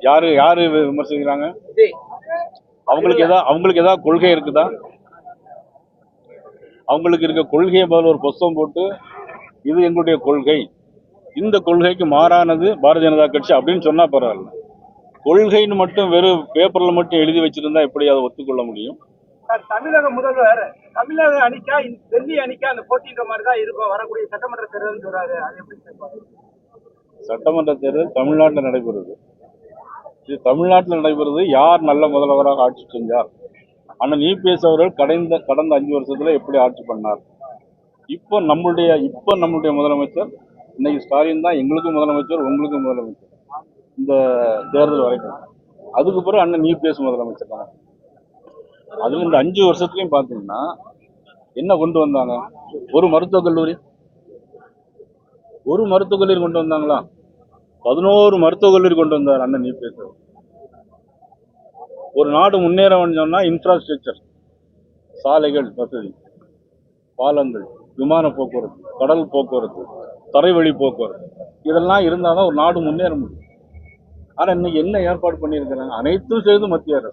யாரு யாரு விமர்சிக்கிறாங்க? அவங்களுக்கு ஏதாவது கொள்கை இருக்குதா? அவங்களுக்கு இருக்க கொள்கையை பதில் ஒரு புஸ்தகம் போட்டு இது எங்களுடைய கொள்கை, இந்த கொள்கைக்கு மாறானது பாரதிய ஜனதா கட்சி அப்படின்னு சொன்னா பரவாயில்ல. கொள்கைன்னு மட்டும் வெறும் பேப்பர்ல மட்டும் எழுதி வச்சிருந்தா எப்படி அதை ஒத்துக்கொள்ள முடியும்? தமிழக முதல்வர் தமிழக அணிக்கா டெல்லி அணிக்கா அந்த போட்டின்ற மாதிரி தான் இருக்கும் வரக்கூடிய சட்டமன்ற தேர்தல் சொல்றாரு. அது எப்படி சட்டமன்ற தேர்தல் தமிழ்நாட்டில் நடைபெறுது. இது தமிழ்நாட்டில் நடைபெறுது. யார் நல்ல முதல்வராக ஆட்சி செஞ்சார்? அண்ணன் இபிஎஸ் அவர்கள் கடந்த 5 வருஷத்துல எப்படி ஆட்சி பண்ணார்? இப்போ நம்மளுடைய முதலமைச்சர் இன்னைக்கு ஸ்டாலின் தான் எங்களுக்கும் முதலமைச்சர், உங்களுக்கும் முதலமைச்சர் இந்த தேர்தல் வரைக்கும். அதுக்கு பிறகு அண்ணன் இபிஎஸ் முதலமைச்சர் தான். அதுவும் இந்த 5 வருஷத்துலையும் பார்த்தீங்கன்னா என்ன கொண்டு வந்தாங்க? ஒரு மருத்துவக் கல்லூரி கொண்டு வந்தாங்களா? 11 மருத்துவக் கல்லூரி கொண்டு வந்தார் அண்ணன் இபிஎஸ். ஒரு நாடு முன்னேற சொன்னா இன்ஃப்ராஸ்ட்ரக்சர், சாலைகள் வசதி, பாலங்கள், விமான போக்குவரத்து, கடல் போக்குவரத்து, தரைவழி போக்குவரத்து, இதெல்லாம் இருந்தாதான் ஒரு நாடு முன்னேற முடியும். ஆனா இன்னைக்கு என்ன ஏற்பாடு பண்ணியிருக்கிறாங்க? அனைத்தும் செய்து மத்திய அரசு.